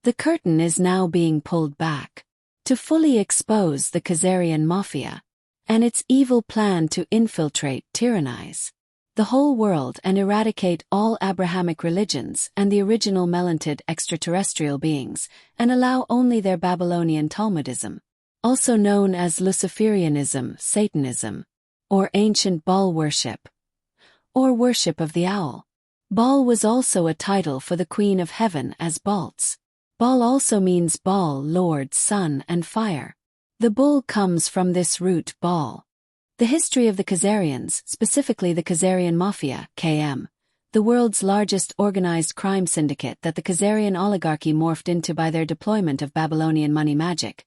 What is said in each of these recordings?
The curtain is now being pulled back to fully expose the Khazarian Mafia and its evil plan to infiltrate, tyrannize the whole world and eradicate all Abrahamic religions and the original Melantid extraterrestrial beings, and allow only their Babylonian Talmudism, also known as Luciferianism, Satanism, or ancient Baal worship, or worship of the owl. Baal was also a title for the Queen of Heaven as Balts. Baal also means Baal, Lord, Sun, and Fire. The bull comes from this root Baal. The history of the Khazarians, specifically the Khazarian Mafia, KM, the world's largest organized crime syndicate that the Khazarian oligarchy morphed into by their deployment of Babylonian money magic,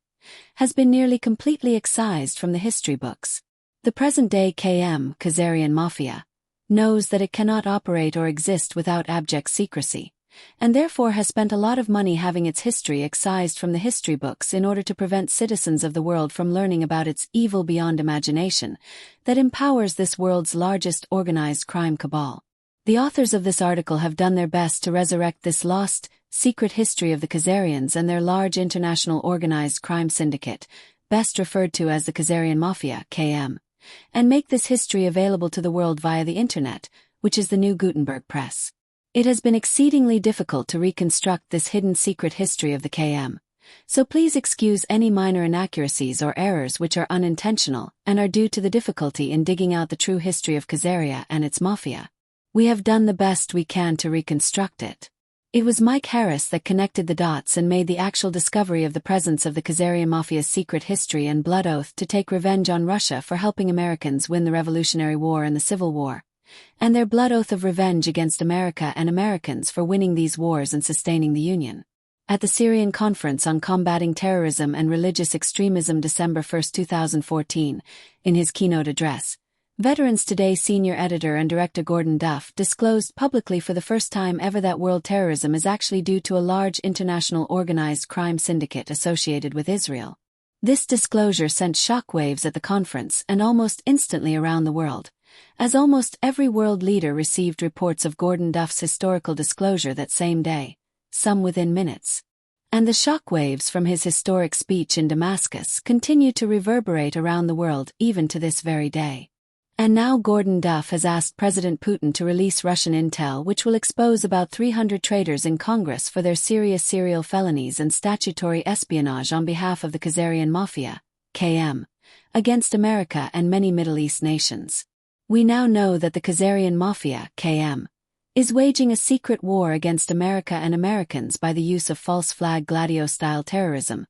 has been nearly completely excised from the history books. The present-day KM, Khazarian Mafia, knows that it cannot operate or exist without abject secrecy, and therefore has spent a lot of money having its history excised from the history books in order to prevent citizens of the world from learning about its evil beyond imagination that empowers this world's largest organized crime cabal. The authors of this article have done their best to resurrect this lost, secret history of the Khazarians and their large international organized crime syndicate, best referred to as the Khazarian Mafia, KM, and make this history available to the world via the Internet, which is the new Gutenberg press. It has been exceedingly difficult to reconstruct this hidden secret history of the KM, so please excuse any minor inaccuracies or errors which are unintentional and are due to the difficulty in digging out the true history of Khazaria and its mafia. We have done the best we can to reconstruct it. It was Mike Harris that connected the dots and made the actual discovery of the presence of the Khazarian Mafia's secret history and blood oath to take revenge on Russia for helping Americans win the Revolutionary War and the Civil War, and their blood oath of revenge against America and Americans for winning these wars and sustaining the Union. At the Syrian Conference on Combating Terrorism and Religious Extremism December 1, 2014, in his keynote address, Veterans Today senior editor and director Gordon Duff disclosed publicly for the first time ever that world terrorism is actually due to a large international organized crime syndicate associated with Israel. This disclosure sent shockwaves at the conference and almost instantly around the world, as almost every world leader received reports of Gordon Duff's historical disclosure that same day, some within minutes. And the shockwaves from his historic speech in Damascus continue to reverberate around the world even to this very day. And now Gordon Duff has asked President Putin to release Russian intel which will expose about 300 traitors in Congress for their serious serial felonies and statutory espionage on behalf of the Khazarian Mafia, KM, against America and many Middle East nations. We now know that the Khazarian Mafia, KM, is waging a secret war against America and Americans by the use of false flag Gladio-style terrorism,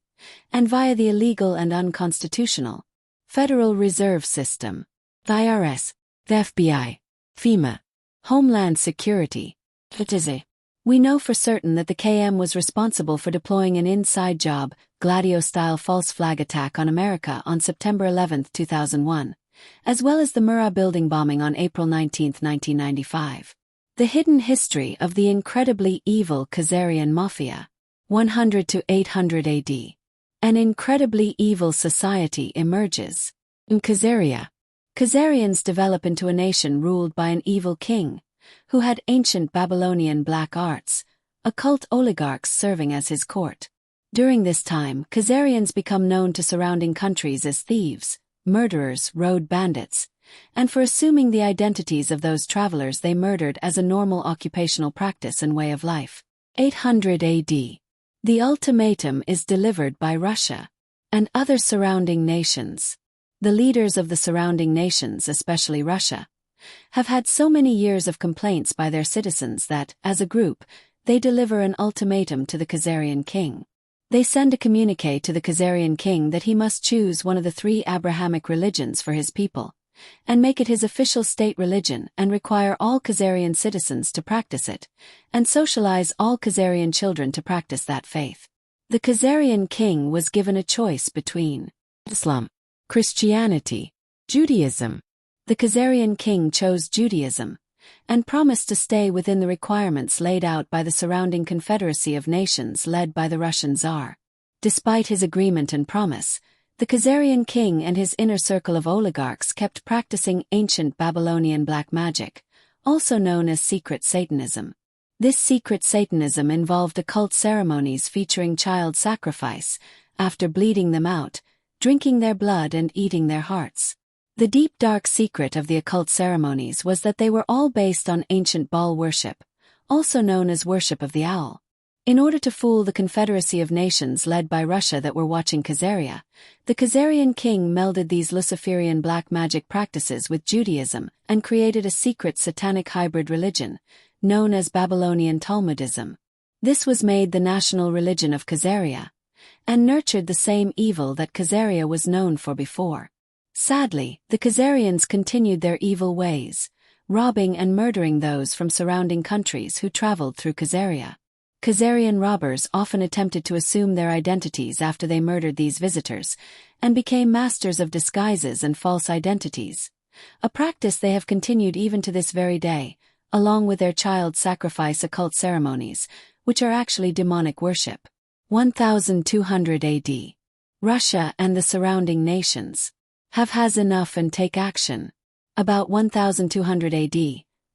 and via the illegal and unconstitutional Federal Reserve System, the IRS, the FBI, FEMA, Homeland Security, etc. We know for certain that the KM was responsible for deploying an inside job, Gladio-style false flag attack on America on September 11, 2001, as well as the Murrah building bombing on April 19, 1995. The hidden history of the incredibly evil Khazarian Mafia, 100 to 800 AD. An incredibly evil society emerges. In Khazaria, Khazarians develop into a nation ruled by an evil king, who had ancient Babylonian black arts, occult oligarchs serving as his court. During this time, Khazarians become known to surrounding countries as thieves, murderers, road bandits, and for assuming the identities of those travelers they murdered as a normal occupational practice and way of life. 800 AD. The ultimatum is delivered by Russia and other surrounding nations. The leaders of the surrounding nations, especially Russia, have had so many years of complaints by their citizens that, as a group, they deliver an ultimatum to the Khazarian king. They send a communique to the Khazarian king that he must choose one of the 3 Abrahamic religions for his people, and make it his official state religion and require all Khazarian citizens to practice it, and socialize all Khazarian children to practice that faith. The Khazarian king was given a choice between Islam, Christianity, Judaism. The Khazarian king chose Judaism, and promised to stay within the requirements laid out by the surrounding confederacy of nations led by the Russian Tsar. Despite his agreement and promise, the Khazarian king and his inner circle of oligarchs kept practicing ancient Babylonian black magic, also known as secret Satanism. This secret Satanism involved occult ceremonies featuring child sacrifice, after bleeding them out, drinking their blood and eating their hearts. The deep dark secret of the occult ceremonies was that they were all based on ancient Baal worship, also known as worship of the owl. In order to fool the Confederacy of Nations led by Russia that were watching Khazaria, the Khazarian king melded these Luciferian black magic practices with Judaism and created a secret satanic hybrid religion, known as Babylonian Talmudism. This was made the national religion of Khazaria, and nurtured the same evil that Khazaria was known for before. Sadly, the Khazarians continued their evil ways, robbing and murdering those from surrounding countries who traveled through Khazaria. Khazarian robbers often attempted to assume their identities after they murdered these visitors, and became masters of disguises and false identities, a practice they have continued even to this very day, along with their child sacrifice occult ceremonies, which are actually demonic worship. 1200 AD. Russia and the surrounding nations have has enough and take action. About 1200 AD,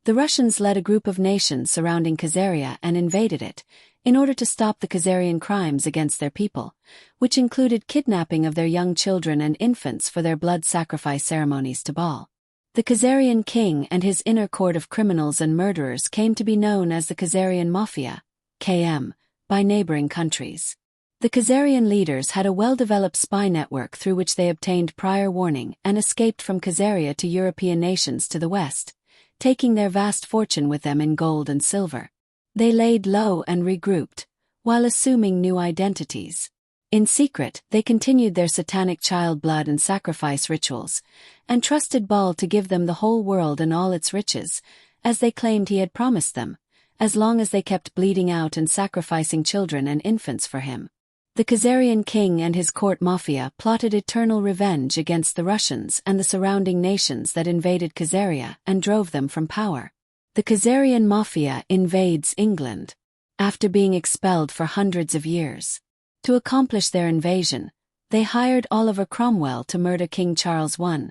the Russians led a group of nations surrounding Khazaria and invaded it, in order to stop the Khazarian crimes against their people, which included kidnapping of their young children and infants for their blood sacrifice ceremonies to Baal. The Khazarian king and his inner court of criminals and murderers came to be known as the Khazarian Mafia, KM, by neighboring countries. The Khazarian leaders had a well-developed spy network through which they obtained prior warning and escaped from Khazaria to European nations to the west, taking their vast fortune with them in gold and silver. They laid low and regrouped, while assuming new identities. In secret, they continued their satanic child blood and sacrifice rituals, and trusted Baal to give them the whole world and all its riches, as they claimed he had promised them, as long as they kept bleeding out and sacrificing children and infants for him. The Khazarian king and his court mafia plotted eternal revenge against the Russians and the surrounding nations that invaded Khazaria and drove them from power. The Khazarian mafia invades England, after being expelled for hundreds of years. To accomplish their invasion, they hired Oliver Cromwell to murder King Charles I,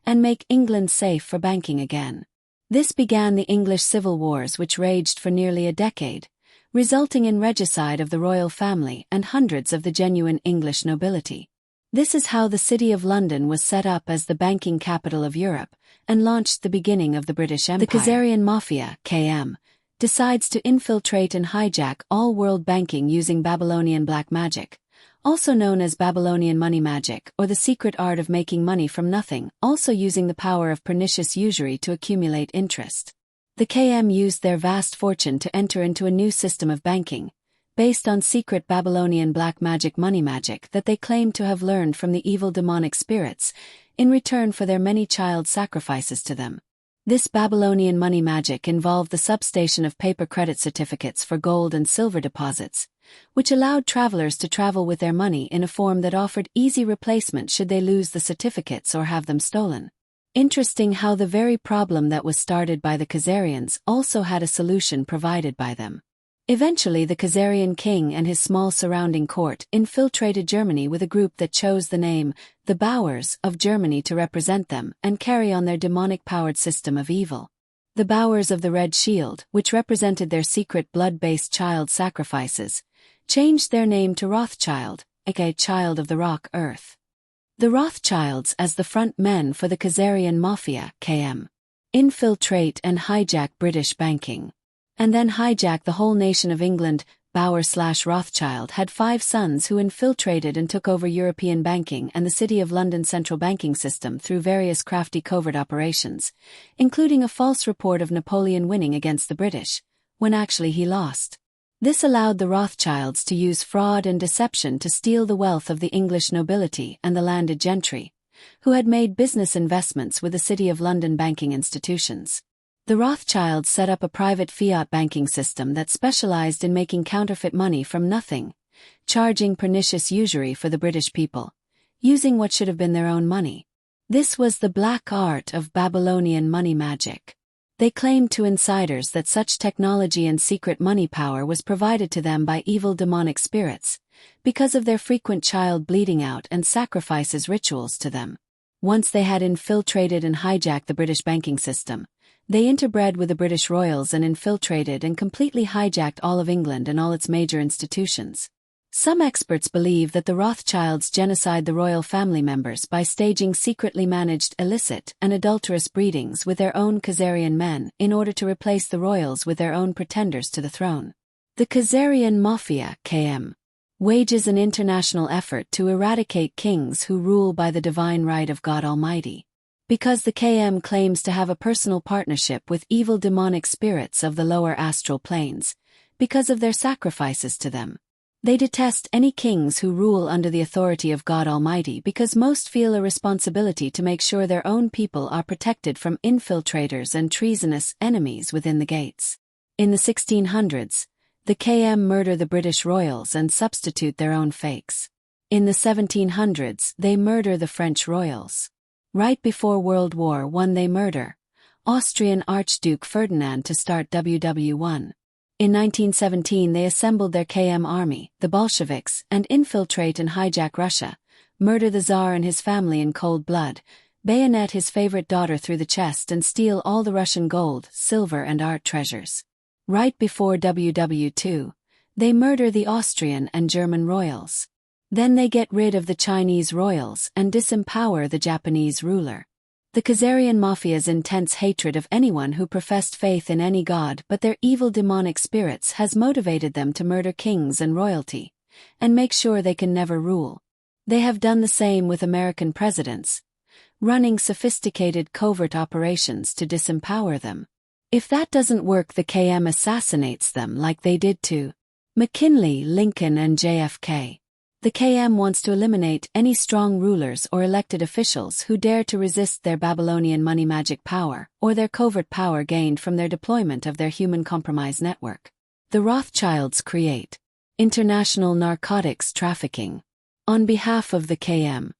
and make England safe for banking again. This began the English civil wars, which raged for nearly a decade, resulting in regicide of the royal family and hundreds of the genuine English nobility. This is how the City of London was set up as the banking capital of Europe, and launched the beginning of the British Empire. The Khazarian Mafia, KM, decides to infiltrate and hijack all world banking using Babylonian black magic, also known as Babylonian money magic or the secret art of making money from nothing, also using the power of pernicious usury to accumulate interest. The KM used their vast fortune to enter into a new system of banking, based on secret Babylonian black magic money magic that they claimed to have learned from the evil demonic spirits, in return for their many child sacrifices to them. This Babylonian money magic involved the substation of paper credit certificates for gold and silver deposits, which allowed travelers to travel with their money in a form that offered easy replacement should they lose the certificates or have them stolen. Interesting how the very problem that was started by the Khazarians also had a solution provided by them. Eventually the Khazarian king and his small surrounding court infiltrated Germany with a group that chose the name, the Bowers of Germany, to represent them and carry on their demonic-powered system of evil. The Bowers of the Red Shield, which represented their secret blood-based child sacrifices, changed their name to Rothschild, aka Child of the Rock Earth. The Rothschilds as the front men for the Khazarian Mafia, KM, infiltrate and hijack British banking, and then hijack the whole nation of England. Bauer/Rothschild had 5 sons who infiltrated and took over European banking and the City of London central banking system through various crafty covert operations, including a false report of Napoleon winning against the British, when actually he lost. This allowed the Rothschilds to use fraud and deception to steal the wealth of the English nobility and the landed gentry, who had made business investments with the City of London banking institutions. The Rothschilds set up a private fiat banking system that specialized in making counterfeit money from nothing, charging pernicious usury for the British people, using what should have been their own money. This was the black art of Babylonian money magic. They claimed to insiders that such technology and secret money power was provided to them by evil demonic spirits, because of their frequent child bleeding out and sacrifices rituals to them. Once they had infiltrated and hijacked the British banking system, They interbred with the British royals and infiltrated and completely hijacked all of England and all its major institutions. Some experts believe that the Rothschilds genocide the royal family members by staging secretly managed illicit and adulterous breedings with their own Khazarian men in order to replace the royals with their own pretenders to the throne. The Khazarian Mafia, KM, wages an international effort to eradicate kings who rule by the divine right of God Almighty. Because the KM claims to have a personal partnership with evil demonic spirits of the lower astral planes, because of their sacrifices to them. They detest any kings who rule under the authority of God Almighty because most feel a responsibility to make sure their own people are protected from infiltrators and treasonous enemies within the gates. In the 1600s, the KM murder the British royals and substitute their own fakes. In the 1700s, they murder the French royals. Right before World War I, they murder Austrian Archduke Ferdinand to start WW1. In 1917 they assembled their KM army, the Bolsheviks, and infiltrate and hijack Russia, murder the Tsar and his family in cold blood, bayonet his favorite daughter through the chest and steal all the Russian gold, silver and art treasures. Right before WW2, they murder the Austrian and German royals. Then they get rid of the Chinese royals and disempower the Japanese ruler. The Khazarian Mafia's intense hatred of anyone who professed faith in any god but their evil demonic spirits has motivated them to murder kings and royalty, and make sure they can never rule. They have done the same with American presidents, running sophisticated covert operations to disempower them. If that doesn't work, the KM assassinates them like they did to McKinley, Lincoln and JFK. The KM wants to eliminate any strong rulers or elected officials who dare to resist their Babylonian money magic power or their covert power gained from their deployment of their human compromise network. The Rothschilds create international narcotics trafficking on behalf of the KM.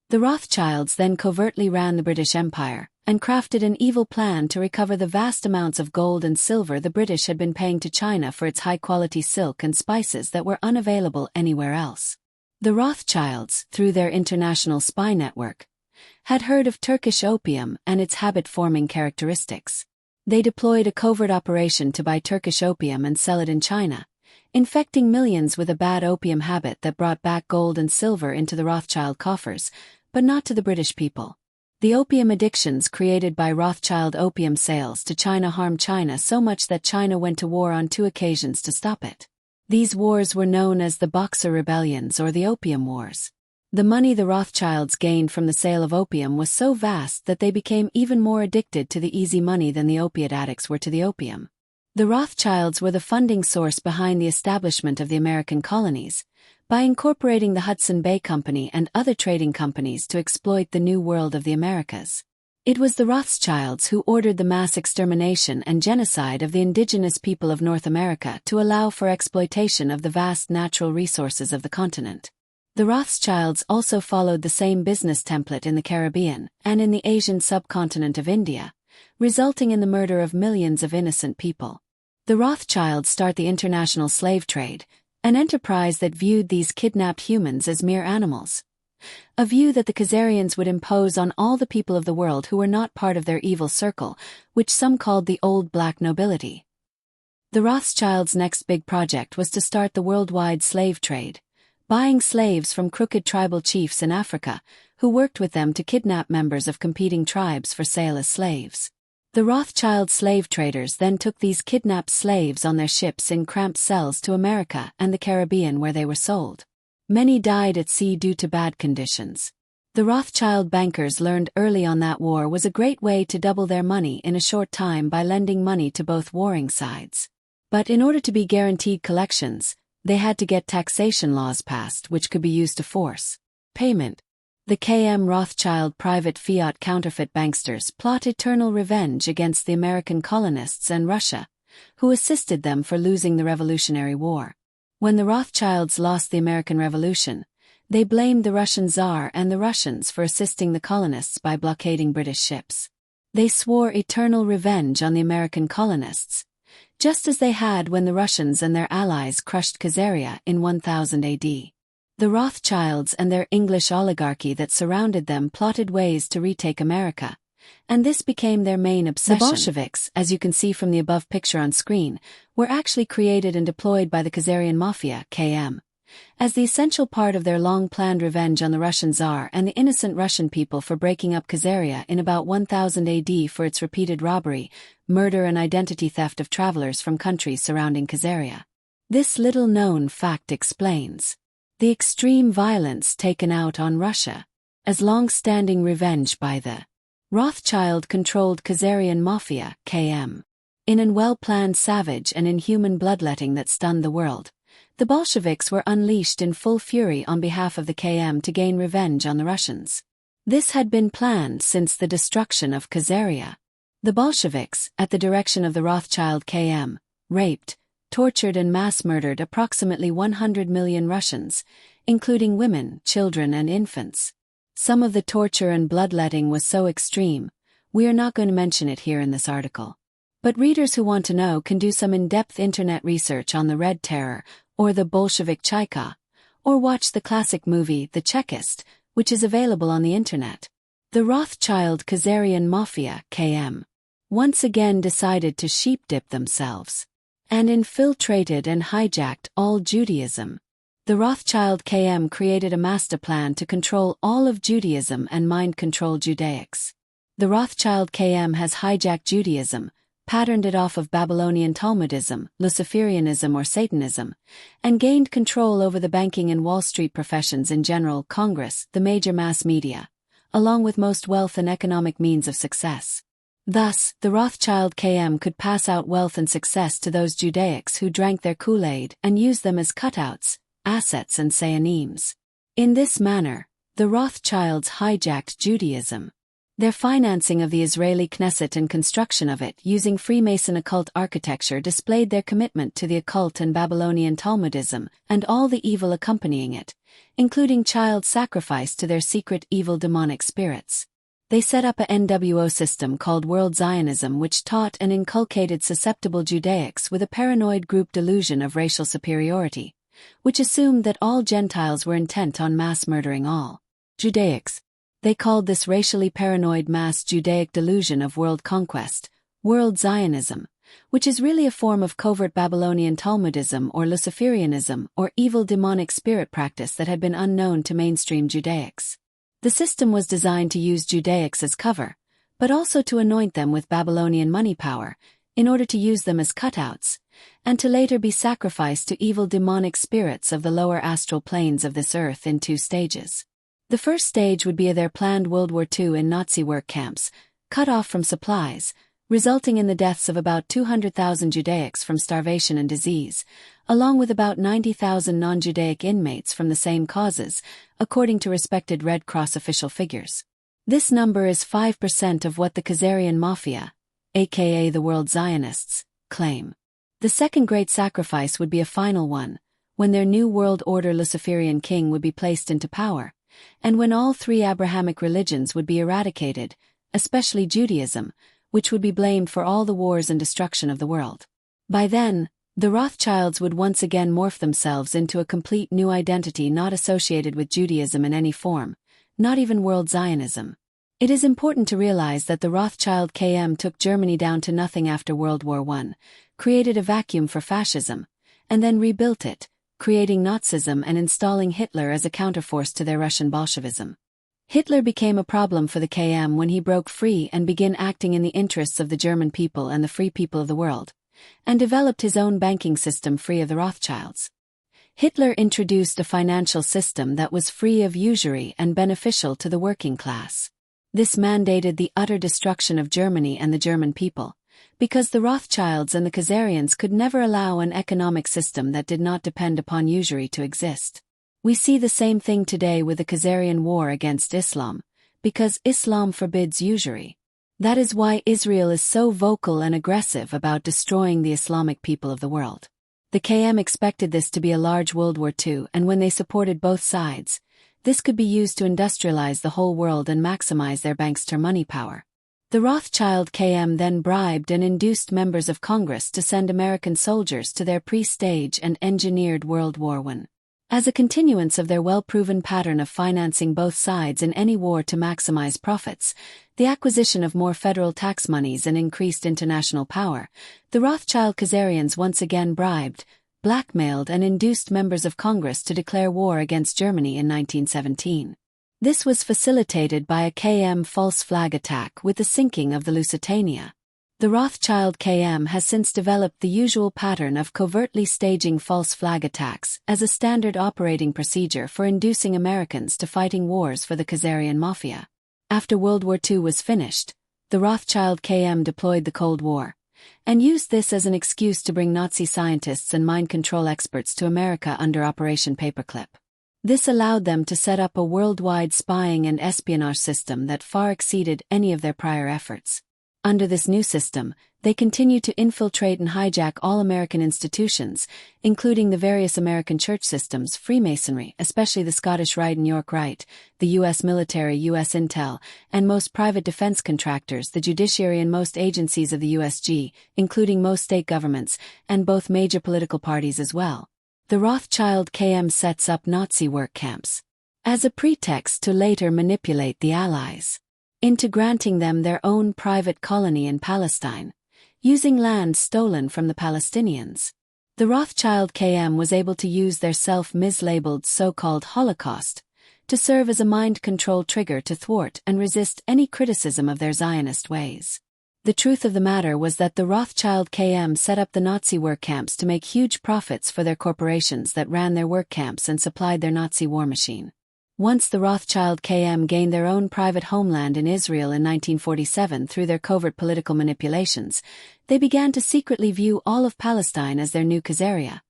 The Rothschilds then covertly ran the British Empire and crafted an evil plan to recover the vast amounts of gold and silver the British had been paying to China for its high-quality silk and spices that were unavailable anywhere else. The Rothschilds, through their international spy network, had heard of Turkish opium and its habit-forming characteristics. They deployed a covert operation to buy Turkish opium and sell it in China, infecting millions with a bad opium habit that brought back gold and silver into the Rothschild coffers, but not to the British people. The opium addictions created by Rothschild opium sales to China harmed China so much that China went to war on 2 occasions to stop it. These wars were known as the Boxer Rebellions or the Opium Wars. The money the Rothschilds gained from the sale of opium was so vast that they became even more addicted to the easy money than the opiate addicts were to the opium. The Rothschilds were the funding source behind the establishment of the American colonies, by incorporating the Hudson Bay Company and other trading companies to exploit the New World of the Americas. It was the Rothschilds who ordered the mass extermination and genocide of the indigenous people of North America to allow for exploitation of the vast natural resources of the continent. The Rothschilds also followed the same business template in the Caribbean and in the Asian subcontinent of India, resulting in the murder of millions of innocent people. The Rothschilds start the international slave trade, an enterprise that viewed these kidnapped humans as mere animals. A view that the Khazarians would impose on all the people of the world who were not part of their evil circle, which some called the old black nobility. The Rothschilds' next big project was to start the worldwide slave trade, buying slaves from crooked tribal chiefs in Africa, who worked with them to kidnap members of competing tribes for sale as slaves. The Rothschild slave traders then took these kidnapped slaves on their ships in cramped cells to America and the Caribbean where they were sold. Many died at sea due to bad conditions. The Rothschild bankers learned early on that war was a great way to double their money in a short time by lending money to both warring sides. But in order to be guaranteed collections, they had to get taxation laws passed which could be used to force payment. The KM Rothschild private fiat counterfeit banksters plot eternal revenge against the American colonists and Russia, who assisted them for losing the Revolutionary War. When the Rothschilds lost the American Revolution, they blamed the Russian Tsar and the Russians for assisting the colonists by blockading British ships. They swore eternal revenge on the American colonists, just as they had when the Russians and their allies crushed Khazaria in 1000 AD. The Rothschilds and their English oligarchy that surrounded them plotted ways to retake America, and this became their main obsession. The Bolsheviks, as you can see from the above picture on screen, were actually created and deployed by the Khazarian Mafia, KM, as the essential part of their long-planned revenge on the Russian Tsar and the innocent Russian people for breaking up Khazaria in about 1000 AD for its repeated robbery, murder and identity theft of travelers from countries surrounding Khazaria. This little-known fact explains the extreme violence taken out on Russia as long-standing revenge by the Rothschild-controlled Khazarian Mafia, KM. In an well-planned savage and inhuman bloodletting that stunned the world, the Bolsheviks were unleashed in full fury on behalf of the KM to gain revenge on the Russians. This had been planned since the destruction of Khazaria. The Bolsheviks, at the direction of the Rothschild KM, raped, tortured and mass-murdered approximately 100 million Russians, including women, children and infants. Some of the torture and bloodletting was so extreme, we are not going to mention it here in this article. But readers who want to know can do some in-depth internet research on the Red Terror, or the Bolshevik Cheka, or watch the classic movie The Chekist, which is available on the internet. The Rothschild Khazarian Mafia, KM, once again decided to sheep-dip themselves and infiltrated and hijacked all Judaism. The Rothschild KM created a master plan to control all of Judaism and mind-control Judaics. The Rothschild KM has hijacked Judaism, patterned it off of Babylonian Talmudism, Luciferianism or Satanism, and gained control over the banking and Wall Street professions in general, Congress, the major mass media, along with most wealth and economic means of success. Thus, the Rothschild KM could pass out wealth and success to those Judaics who drank their Kool-Aid and use them as cutouts, assets and sayanims. In this manner, the Rothschilds hijacked Judaism. Their financing of the Israeli Knesset and construction of it using Freemason occult architecture displayed their commitment to the occult and Babylonian Talmudism and all the evil accompanying it, including child sacrifice to their secret evil demonic spirits. They set up a NWO system called World Zionism, which taught and inculcated susceptible Judaics with a paranoid group delusion of racial superiority, which assumed that all Gentiles were intent on mass murdering all Judaics. They called this racially paranoid mass Judaic delusion of world conquest, World Zionism, which is really a form of covert Babylonian Talmudism or Luciferianism or evil demonic spirit practice that had been unknown to mainstream Judaics. The system was designed to use Judaics as cover, but also to anoint them with Babylonian money power, in order to use them as cutouts, and to later be sacrificed to evil demonic spirits of the lower astral planes of this earth in 2 stages. The first stage would be their planned World War II in Nazi work camps, cut off from supplies, resulting in the deaths of about 200,000 Judaics from starvation and disease, along with about 90,000 non-Judaic inmates from the same causes, according to respected Red Cross official figures. This number is 5% of what the Khazarian Mafia, aka the World Zionists, claim. The second great sacrifice would be a final one, when their new world order Luciferian king would be placed into power, and when all 3 Abrahamic religions would be eradicated, especially Judaism, which would be blamed for all the wars and destruction of the world. By then, the Rothschilds would once again morph themselves into a complete new identity not associated with Judaism in any form, not even World Zionism. It is important to realize that the Rothschild KM took Germany down to nothing after World War I, created a vacuum for fascism, and then rebuilt it, creating Nazism and installing Hitler as a counterforce to their Russian Bolshevism. Hitler became a problem for the KM when he broke free and began acting in the interests of the German people and the free people of the world, and developed his own banking system free of the Rothschilds. Hitler introduced a financial system that was free of usury and beneficial to the working class. This mandated the utter destruction of Germany and the German people, because the Rothschilds and the Khazarians could never allow an economic system that did not depend upon usury to exist. We see the same thing today with the Khazarian war against Islam, because Islam forbids usury. That is why Israel is so vocal and aggressive about destroying the Islamic people of the world. The KM expected this to be a large World War II, and when they supported both sides, this could be used to industrialize the whole world and maximize their bankster money power. The Rothschild KM then bribed and induced members of Congress to send American soldiers to their pre-staged and engineered World War I. As a continuance of their well-proven pattern of financing both sides in any war to maximize profits, the acquisition of more federal tax monies and increased international power, the Rothschild-Khazarians once again bribed, blackmailed and induced members of Congress to declare war against Germany in 1917. This was facilitated by a KM false flag attack with the sinking of the Lusitania. The Rothschild KM has since developed the usual pattern of covertly staging false flag attacks as a standard operating procedure for inducing Americans to fighting wars for the Khazarian Mafia. After World War II was finished, the Rothschild KM deployed the Cold War, and used this as an excuse to bring Nazi scientists and mind control experts to America under Operation Paperclip. This allowed them to set up a worldwide spying and espionage system that far exceeded any of their prior efforts. Under this new system, they continue to infiltrate and hijack all American institutions, including the various American church systems, Freemasonry, especially the Scottish Rite and York Rite, the U.S. military, U.S. intel, and most private defense contractors, the judiciary and most agencies of the USG, including most state governments, and both major political parties as well. The Rothschild KM sets up Nazi work camps as a pretext to later manipulate the Allies into granting them their own private colony in Palestine, using land stolen from the Palestinians. The Rothschild KM was able to use their self-mislabeled so-called Holocaust to serve as a mind control trigger to thwart and resist any criticism of their Zionist ways. The truth of the matter was that the Rothschild KM set up the Nazi work camps to make huge profits for their corporations that ran their work camps and supplied their Nazi war machine. Once the Rothschild KM gained their own private homeland in Israel in 1947 through their covert political manipulations, they began to secretly view all of Palestine as their new Khazaria,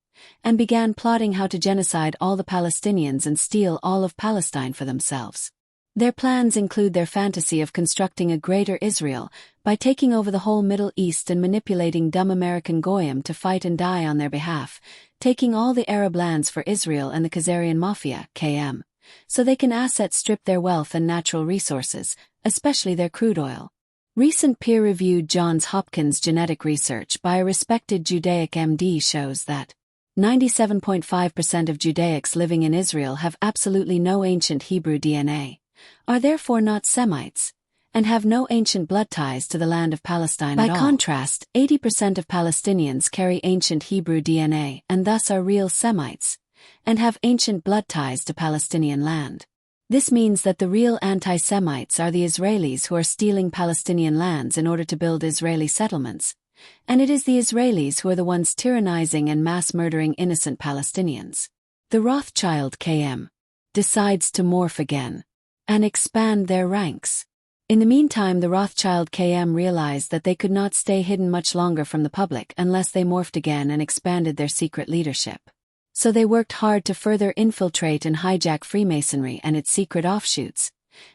and began plotting how to genocide all the Palestinians and steal all of Palestine for themselves. Their plans include their fantasy of constructing a greater Israel by taking over the whole Middle East and manipulating dumb American Goyim to fight and die on their behalf, taking all the Arab lands for Israel and the Khazarian Mafia, KM. So they can asset strip their wealth and natural resources, especially their crude oil. Recent peer-reviewed Johns Hopkins genetic research by a respected Judaic MD shows that 97.5% of Judaics living in Israel have absolutely no ancient Hebrew DNA, are therefore not Semites, and have no ancient blood ties to the land of Palestine at all. By contrast, 80% of Palestinians carry ancient Hebrew DNA and thus are real Semites, and have ancient blood ties to Palestinian land. This means that the real anti-Semites are the Israelis who are stealing Palestinian lands in order to build Israeli settlements, and it is the Israelis who are the ones tyrannizing and mass-murdering innocent Palestinians. The Rothschild KM decides to morph again and expand their ranks. In the meantime, the Rothschild KM realized that they could not stay hidden much longer from the public unless they morphed again and expanded their secret leadership. So they worked hard to further infiltrate and hijack Freemasonry and its secret offshoots,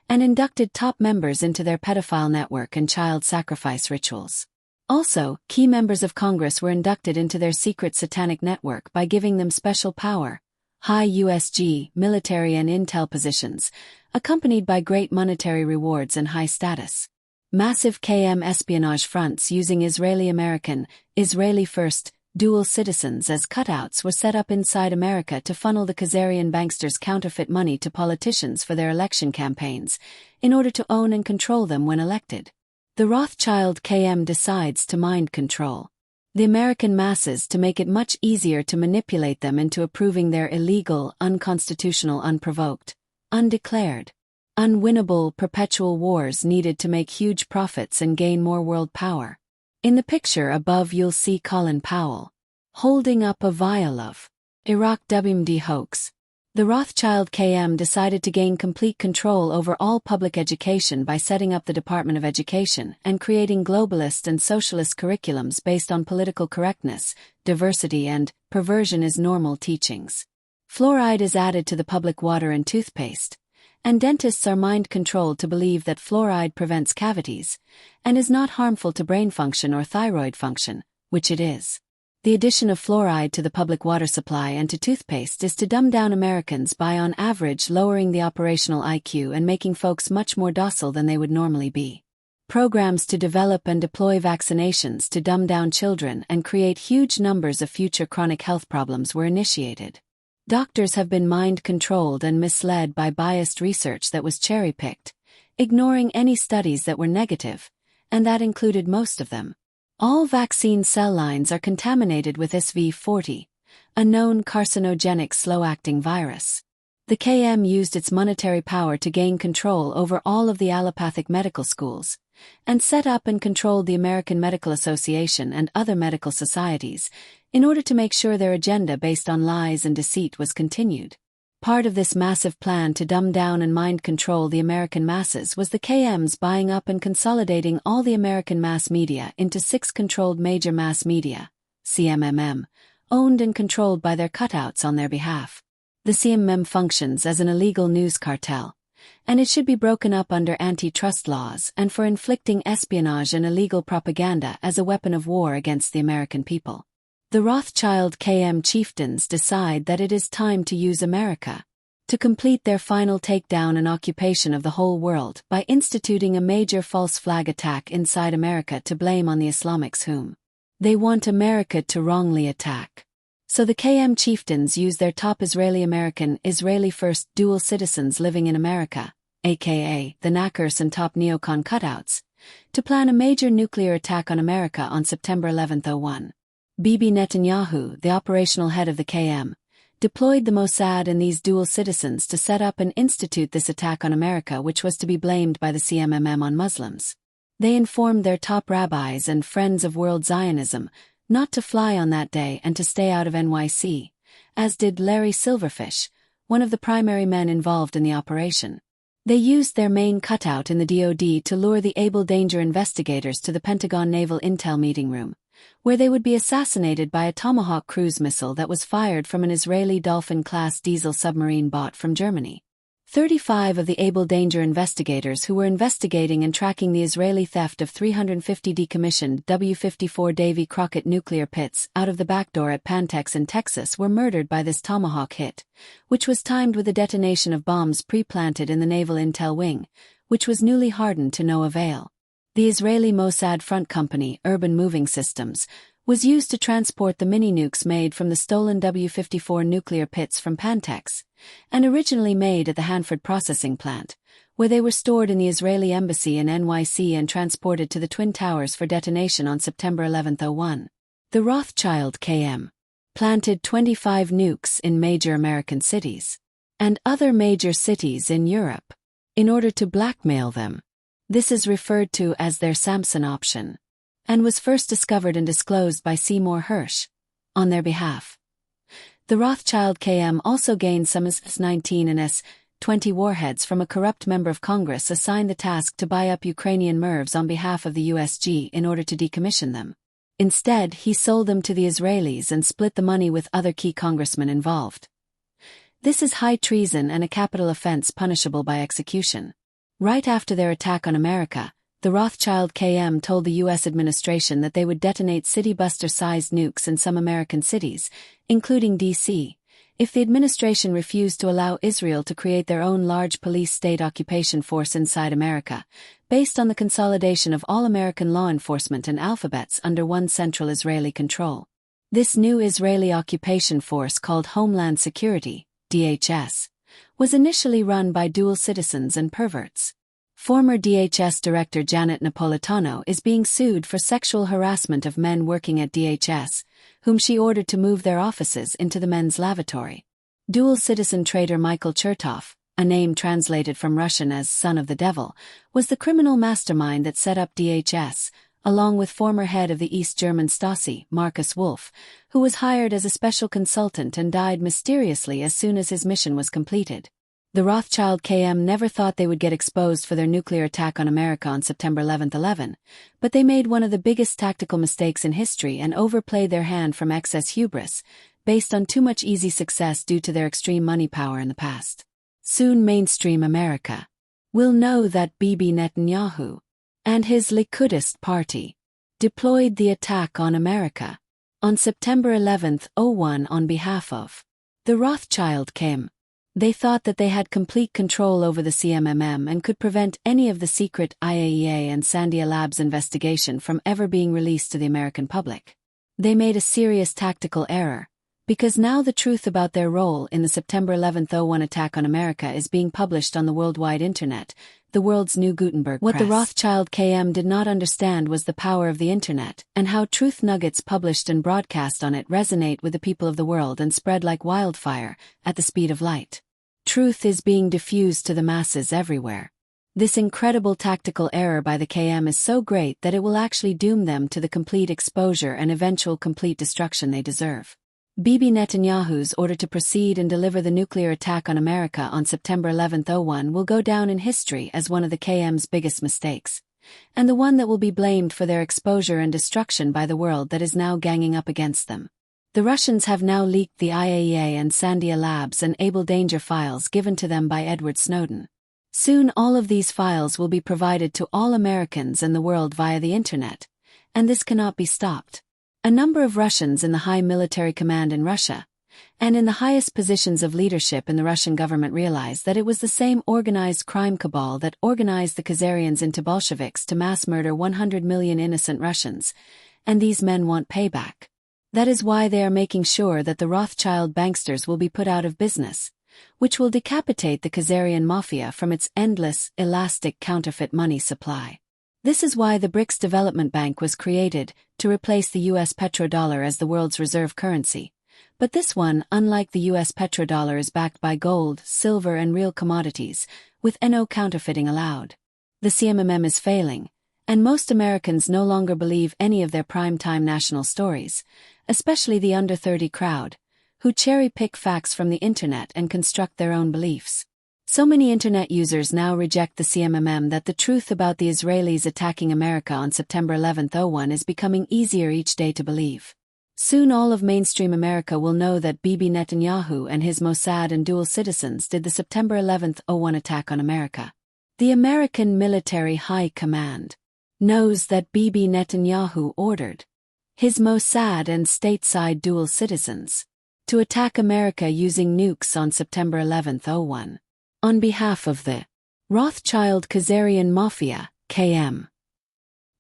and inducted top members into their pedophile network and child sacrifice rituals. Also, key members of Congress were inducted into their secret satanic network by giving them special power, high USG, military and intel positions, accompanied by great monetary rewards and high status. Massive KM espionage fronts using Israeli-American, Israeli-first, dual citizens as cutouts were set up inside America to funnel the Khazarian banksters' counterfeit money to politicians for their election campaigns, in order to own and control them when elected. The Rothschild KM decides to mind control the American masses to make it much easier to manipulate them into approving their illegal, unconstitutional, unprovoked, undeclared, unwinnable perpetual wars needed to make huge profits and gain more world power. In the picture above you'll see Colin Powell holding up a vial of Iraq WMD hoax. The Rothschild KM decided to gain complete control over all public education by setting up the Department of Education and creating globalist and socialist curriculums based on political correctness, diversity and perversion as normal teachings. Fluoride is added to the public water and toothpaste, and dentists are mind-controlled to believe that fluoride prevents cavities, and is not harmful to brain function or thyroid function, which it is. The addition of fluoride to the public water supply and to toothpaste is to dumb down Americans by on average lowering the operational IQ and making folks much more docile than they would normally be. Programs to develop and deploy vaccinations to dumb down children and create huge numbers of future chronic health problems were initiated. Doctors have been mind-controlled and misled by biased research that was cherry-picked, ignoring any studies that were negative, and that included most of them. All vaccine cell lines are contaminated with SV40, a known carcinogenic slow-acting virus. The KM used its monetary power to gain control over all of the allopathic medical schools, and set up and controlled the American Medical Association and other medical societies, in order to make sure their agenda based on lies and deceit was continued. Part of this massive plan to dumb down and mind control the American masses was the KM's buying up and consolidating all the American mass media into 6 controlled major mass media, CMMM, owned and controlled by their cutouts on their behalf. The CMM functions as an illegal news cartel, and it should be broken up under antitrust laws and for inflicting espionage and illegal propaganda as a weapon of war against the American people. The Rothschild KM chieftains decide that it is time to use America to complete their final takedown and occupation of the whole world by instituting a major false flag attack inside America to blame on the Islamics whom they want America to wrongly attack. So the KM chieftains use their top Israeli-American, Israeli-first dual citizens living in America, aka the knackers and top neocon cutouts, to plan a major nuclear attack on America on September 11, 2001. Bibi Netanyahu, the operational head of the KM, deployed the Mossad and these dual citizens to set up and institute this attack on America, which was to be blamed by the CMMM on Muslims. They informed their top rabbis and friends of world Zionism not to fly on that day and to stay out of NYC, as did Larry Silverfish, one of the primary men involved in the operation. They used their main cutout in the DoD to lure the able danger investigators to the Pentagon Naval Intel meeting room, where they would be assassinated by a Tomahawk cruise missile that was fired from an Israeli Dolphin-class diesel submarine bought from Germany. 35 of the able danger investigators who were investigating and tracking the Israeli theft of 350 decommissioned W-54 Davy Crockett nuclear pits out of the back door at Pantex in Texas were murdered by this Tomahawk hit, which was timed with the detonation of bombs pre-planted in the Naval Intel Wing, which was newly hardened to no avail. The Israeli Mossad front company, Urban Moving Systems, was used to transport the mini-nukes made from the stolen W-54 nuclear pits from Pantex, and originally made at the Hanford processing plant, where they were stored in the Israeli embassy in NYC and transported to the Twin Towers for detonation on September 11, 2001. The Rothschild KM planted 25 nukes in major American cities and other major cities in Europe in order to blackmail them. This is referred to as their Samson option, and was first discovered and disclosed by Seymour Hersh on their behalf. The Rothschild KM also gained some S-19 and S-20 warheads from a corrupt member of Congress assigned the task to buy up Ukrainian MIRVs on behalf of the USG in order to decommission them. Instead, he sold them to the Israelis and split the money with other key congressmen involved. This is high treason and a capital offense punishable by execution. Right after their attack on America, the Rothschild KM told the U.S. administration that they would detonate city-buster-sized nukes in some American cities, including D.C., if the administration refused to allow Israel to create their own large police state occupation force inside America, based on the consolidation of all American law enforcement and alphabets under one central Israeli control. This new Israeli occupation force, called Homeland Security, DHS, was initially run by dual citizens and perverts. Former DHS Director Janet Napolitano is being sued for sexual harassment of men working at DHS, whom she ordered to move their offices into the men's lavatory. Dual citizen traitor Michael Chertoff, a name translated from Russian as son of the devil, was the criminal mastermind that set up DHS, along with former head of the East German Stasi, Markus Wolf, who was hired as a special consultant and died mysteriously as soon as his mission was completed. The Rothschild KM never thought they would get exposed for their nuclear attack on America on September 11, 2011, but they made one of the biggest tactical mistakes in history and overplayed their hand from excess hubris, based on too much easy success due to their extreme money power in the past. Soon mainstream America will know that Bibi Netanyahu and his Likudist party deployed the attack on America on September 11, 2001 on behalf of the Rothschild KM. They thought that they had complete control over the CMMM and could prevent any of the secret IAEA and Sandia Labs investigation from ever being released to the American public. They made a serious tactical error, Because now the truth about their role in the September 11th attack on America is being published on the worldwide internet, the world's new Gutenberg press. What the Rothschild KM did not understand was the power of the internet, and how truth nuggets published and broadcast on it resonate with the people of the world and spread like wildfire, at the speed of light. Truth is being diffused to the masses everywhere. This incredible tactical error by the KM is so great that it will actually doom them to the complete exposure and eventual complete destruction they deserve. Bibi Netanyahu's order to proceed and deliver the nuclear attack on America on September 11th will go down in history as one of the KM's biggest mistakes, and the one that will be blamed for their exposure and destruction by the world that is now ganging up against them. The Russians have now leaked the IAEA and Sandia Labs and Able Danger files given to them by Edward Snowden. Soon all of these files will be provided to all Americans and the world via the internet, and this cannot be stopped. A number of Russians in the high military command in Russia, and in the highest positions of leadership in the Russian government realized that it was the same organized crime cabal that organized the Khazarians into Bolsheviks to mass murder 100 million innocent Russians, and these men want payback. That is why they are making sure that the Rothschild banksters will be put out of business, which will decapitate the Khazarian mafia from its endless, elastic counterfeit money supply. This is why the BRICS Development Bank was created, to replace the US petrodollar as the world's reserve currency. But this one, unlike the US petrodollar, is backed by gold, silver and real commodities, with no counterfeiting allowed. The CMMM is failing, and most Americans no longer believe any of their prime-time national stories, especially the under-30 crowd, who cherry-pick facts from the internet and construct their own beliefs. So many internet users now reject the CMMM that the truth about the Israelis attacking America on September 11th is becoming easier each day to believe. Soon all of mainstream America will know that Bibi Netanyahu and his Mossad and dual citizens did the September 11th attack on America. The American Military High Command knows that Bibi Netanyahu ordered his Mossad and stateside dual citizens to attack America using nukes on September 11th. On behalf of the Rothschild Khazarian Mafia, KM.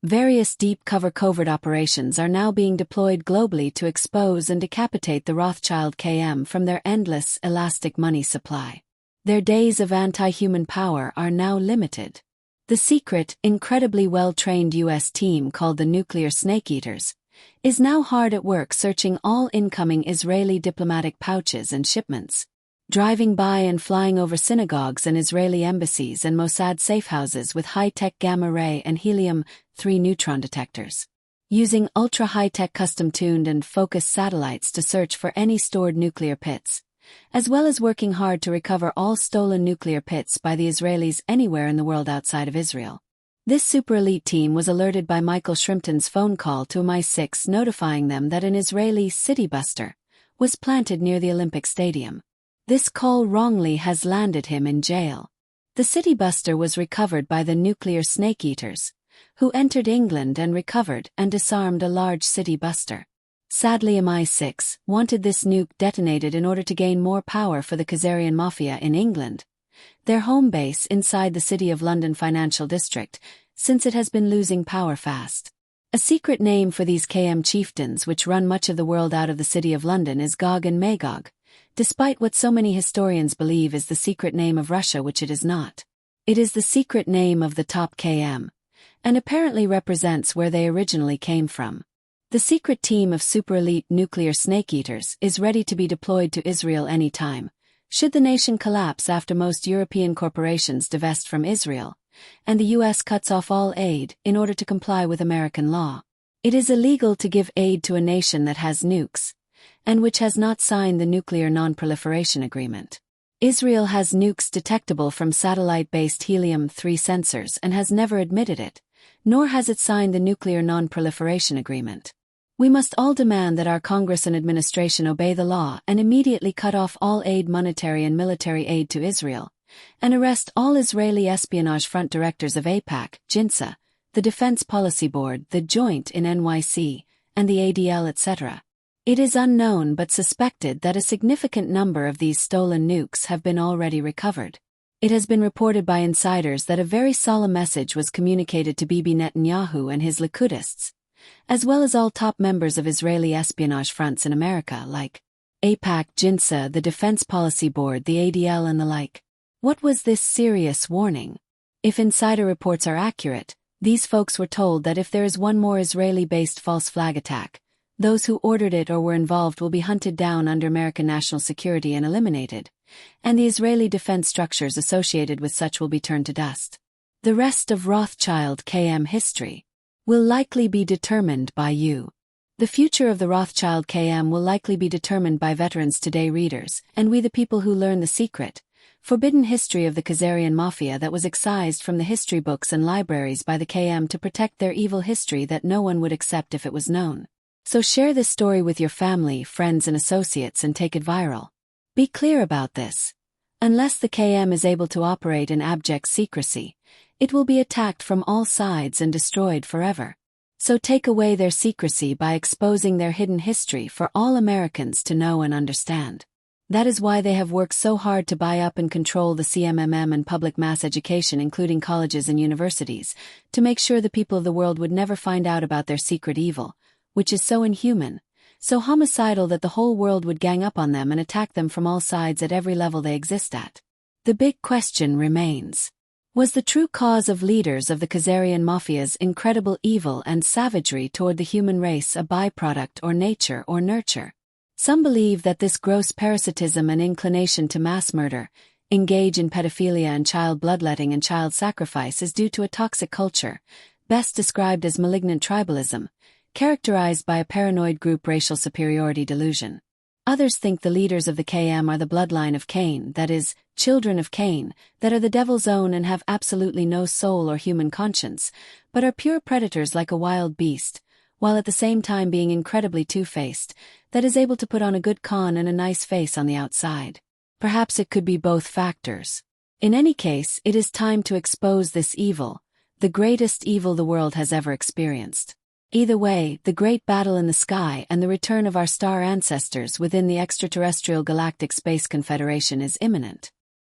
Various deep-cover covert operations are now being deployed globally to expose and decapitate the Rothschild KM from their endless, elastic money supply. Their days of anti-human power are now limited. The secret, incredibly well-trained U.S. team called the Nuclear Snake Eaters is now hard at work searching all incoming Israeli diplomatic pouches and shipments, driving by and flying over synagogues and Israeli embassies and Mossad safehouses with high-tech gamma-ray and helium-3 neutron detectors, using ultra-high-tech custom-tuned and focused satellites to search for any stored nuclear pits, as well as working hard to recover all stolen nuclear pits by the Israelis anywhere in the world outside of Israel. This super-elite team was alerted by Michael Shrimpton's phone call to MI6 notifying them that an Israeli city buster was planted near the Olympic Stadium. This call wrongly has landed him in jail. The city buster was recovered by the Nuclear Snake Eaters, who entered England and recovered and disarmed a large city buster. Sadly, MI6 wanted this nuke detonated in order to gain more power for the Khazarian Mafia in England, their home base inside the City of London financial district, since it has been losing power fast. A secret name for these KM chieftains which run much of the world out of the City of London is Gog and Magog, despite what so many historians believe is the secret name of Russia, which it is not. It is the secret name of the top KM, and apparently represents where they originally came from. The secret team of super-elite nuclear snake eaters is ready to be deployed to Israel any time, should the nation collapse after most European corporations divest from Israel, and the U.S. cuts off all aid in order to comply with American law. It is illegal to give aid to a nation that has nukes, and which has not signed the Nuclear Non-Proliferation Agreement. Israel has nukes detectable from satellite-based helium-3 sensors and has never admitted it, nor has it signed the Nuclear Non-Proliferation Agreement. We must all demand that our Congress and administration obey the law and immediately cut off all aid, monetary and military aid to Israel, and arrest all Israeli espionage front directors of AIPAC, JINSA, the Defense Policy Board, the Joint in NYC, and the ADL, etc. It is unknown but suspected that a significant number of these stolen nukes have been already recovered. It has been reported by insiders that a very solemn message was communicated to Bibi Netanyahu and his Likudists, as well as all top members of Israeli espionage fronts in America like AIPAC, JINSA, the Defense Policy Board, the ADL and the like. What was this serious warning? If insider reports are accurate, these folks were told that if there is one more Israeli-based false flag attack, those who ordered it or were involved will be hunted down under American national security and eliminated, and the Israeli defense structures associated with such will be turned to dust. The rest of Rothschild KM history will likely be determined by you. The future of the Rothschild KM will likely be determined by Veterans Today readers, and we the people who learn the secret, forbidden history of the Khazarian Mafia that was excised from the history books and libraries by the KM to protect their evil history that no one would accept if it was known. So share this story with your family, friends and associates and take it viral. Be clear about this. Unless the KM is able to operate in abject secrecy, it will be attacked from all sides and destroyed forever. So take away their secrecy by exposing their hidden history for all Americans to know and understand. That is why they have worked so hard to buy up and control the CMMM and public mass education, including colleges and universities, to make sure the people of the world would never find out about their secret evil, which is so inhuman, so homicidal that the whole world would gang up on them and attack them from all sides at every level they exist at. The big question remains. Was the true cause of leaders of the Khazarian Mafia's incredible evil and savagery toward the human race a byproduct or nature or nurture? Some believe that this gross parasitism and inclination to mass murder, engage in pedophilia and child bloodletting and child sacrifice is due to a toxic culture, best described as malignant tribalism, characterized by a paranoid group racial superiority delusion. Others think the leaders of the KM are the bloodline of Cain, that is, children of Cain, that are the devil's own and have absolutely no soul or human conscience, but are pure predators like a wild beast, while at the same time being incredibly two-faced, that is able to put on a good con and a nice face on the outside. Perhaps it could be both factors. In any case, it is time to expose this evil, the greatest evil the world has ever experienced. Either way, the great battle in the sky and the return of our star ancestors within the extraterrestrial galactic space confederation is imminent.